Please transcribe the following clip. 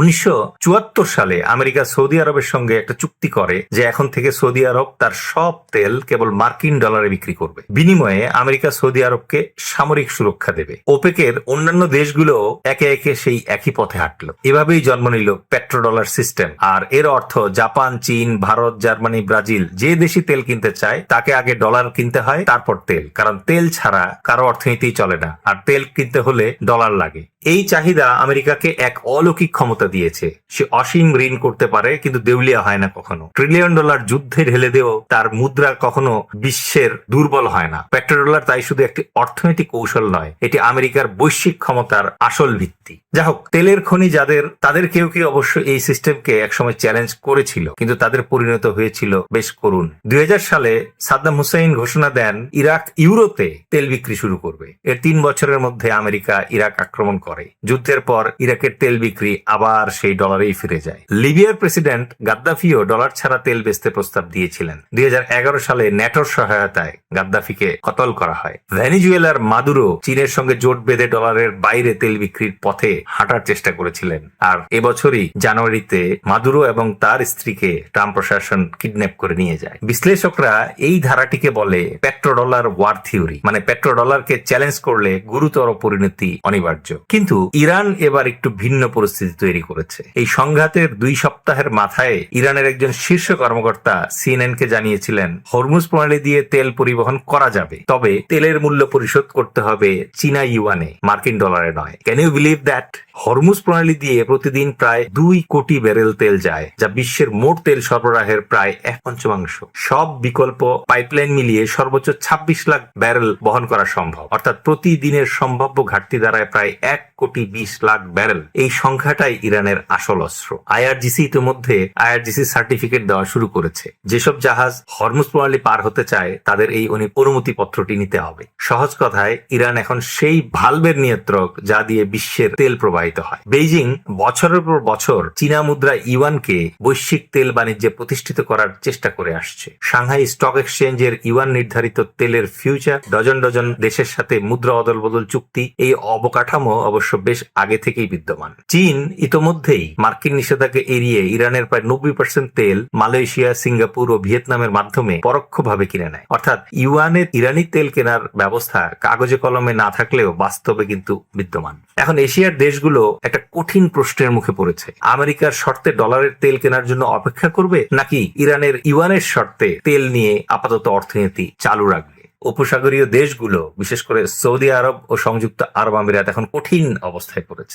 1974 সালে America Saudi আরবের সঙ্গে একটা চুক্তি করে যে এখন থেকে সৌদি আরব তার সব তেল কেবল মার্কিন ডলারে বিক্রি করবে। বিনিময়ে আমেরিকা সৌদি আরবকে সামরিক সুরক্ষা দেবে। ওপেকের অন্যান্য দেশগুলো একে একে সেই একই পথে হাঁটলো। এভাবেই জন্ম নিল পেট্রোডলার সিস্টেম। আর এর অর্থ জাপান, চীন, ভারত, জার্মানি, ব্রাজিল যে দেশই তেল কিনতে চায় তাকে আগে ডলার কিনতে হয়, তারপর তেল। কারণ তেল ছাড়া কারো অর্থনীতি চলে না, আর তেল কিনতে হলে ডলার লাগে। এই চাহিদা আমেরিকাকে এক অলৌকিক ক্ষমতা দিয়েছে। সে অসীম ঋণ করতে পারে, কিন্তু দেউলিয়া হয় না কখনো। ট্রিলিয়ন ডলার যুদ্ধে ঢেলে দেও তার মুদ্রা কখনো বিশ্বের দুর্বল হয় না। পেট্রোডলার তাই শুধু একটি অর্থনৈতিক কৌশল নয়, এটি আমেরিকার বৈশ্বিক ক্ষমতার আসল ভিত্তি। যা হোক, তেলের খনি যাদের, তাদের কেউ কেউ অবশ্য এই সিস্টেমকে একসময় চ্যালেঞ্জ করেছিল, কিন্তু তাদের পরিণত হয়েছিল বেশ করুণ। 2000 সালে সাদ্দাম হুসাইন ঘোষণা দেন ইরাক ইউরোতে তেল বিক্রি শুরু করবে। এর 3 বছরের মধ্যে আমেরিকা ইরাক আক্রমণ করে। যুদ্ধের পর ইরাকের তেল বিক্রি আবার সেই ডলারেই ফিরে যায়। লিবিয়ার প্রেসিডেন্ট গাদ্দাফিও ডলার ছাড়া তেল বেচতে প্রস্তাব দিয়েছিলেন। 2011 সালে ন্যাটোর সহায়তায় গাদ্দাফিকে কতল করা হয়। ভেনিজুয়েলার মাদুরো চীনের সঙ্গে জোট বেঁধে ডলারের বাইরে তেল বিক্রির পথে হাঁটার চেষ্টা করেছিলেন। আর এবছরই জানুয়ারিতে মাদুরো এবং তার স্ত্রীকে ট্রাম্প প্রশাসন কিডন্যাপ করে নিয়ে যায়। বিশ্লেষকরা এই ধারাটিকে বলে পেট্রোডলার ওয়ার থিওরি, মানে পেট্রোডলারকে চ্যালেঞ্জ করলে গুরুতর পরিণতি অনিবার্য। কিন্তু ইরান এবার একটু ভিন্ন পরিস্থিতি তৈরি করেছে। এই সংঘাতের 2 সপ্তাহের মাথায় ইরানের একজন শীর্ষ কর্মকর্তা সিএনএন কে জানিয়েছিলেন হরমুজ প্রণালী দিয়ে তেল পরিবহন করা যাবে, তবে তেলের মূল্য পরিশোধ করতে হবে চীনা ইউয়ানে, মার্কিন ডলারে নয়। Can you believe that? Hormuz প্রণালী দিয়ে প্রতিদিন প্রায় 2 কোটি ব্যারেল তেল যায়, যা বিশ্বের মোট তেল সরবরাহের প্রায় 1/5। সব বিকল্প পাইপলাইন মিলিয়ে সর্বোচ্চ 26 লাখ ব্যারেল বহন করা সম্ভব। অর্থাৎ প্রতিদিনের সম্ভাব্য ঘাটতি দাঁড়ায় প্রায় 1,20 লাখ ব্যারেল। এই সংখ্যাটাই ইরানের আসল অস্ত্র। আইআরজিসি ইতিমধ্যে আইআরজিসি সার্টিফিকেট দেওয়া শুরু করেছে। যেসব জাহাজ হরমুজ প্রণালী পার হতে চায় তাদের এই অনুমতি পত্রটি নিতে হবে। সহজ কথায়, ইরান এখন সেই ভালভের নিয়ন্ত্রক যা দিয়ে বিশ্বের তেল প্রবাহিত হয়। বেইজিং বছরের পর বছর চীনা মুদ্রা ইউয়ানকে বৈশ্বিক তেল বাণিজ্যে প্রতিষ্ঠিত করার চেষ্টা করে আসছে। সাংহাই স্টক এক্সচেঞ্জের ইউয়ান নির্ধারিত তেলের ফিউচার, ডজন ডজন দেশের সাথে মুদ্রা অদল বদল চুক্তি, এই অবকাঠামো অবশ্য বেশ আগে থেকেই বিদ্যমান। চীন ইতোমধ্যেই মার্কিন নিষেধাজ্ঞা এড়িয়ে ইরানের প্রায় 90% তেল মালয়েশিয়া, সিঙ্গাপুর ও ভিয়েতনামের মাধ্যমে পরোক্ষভাবে কিনে নেয়। অর্থাৎ ইউয়ানের ইরানি তেল কেনার ব্যবস্থা কাগজে কলমে না থাকলেও বাস্তবে কিন্তু বিদ্যমান। এখন এশিয়ার দেশগুলো একটা কঠিন প্রশ্নের মুখে পড়েছে। আমেরিকার শর্তে ডলারের তেল কেনার জন্য অপেক্ষা করবে, নাকি ইরানের ইউয়ানের শর্তে তেল নিয়ে আপাতত অর্থনীতি চালু রাখবে? উপসাগরীয় দেশগুলো, বিশেষ করে সৌদি আরব ও সংযুক্ত আরব আমিরাত এখন কঠিন অবস্থায় পড়েছে।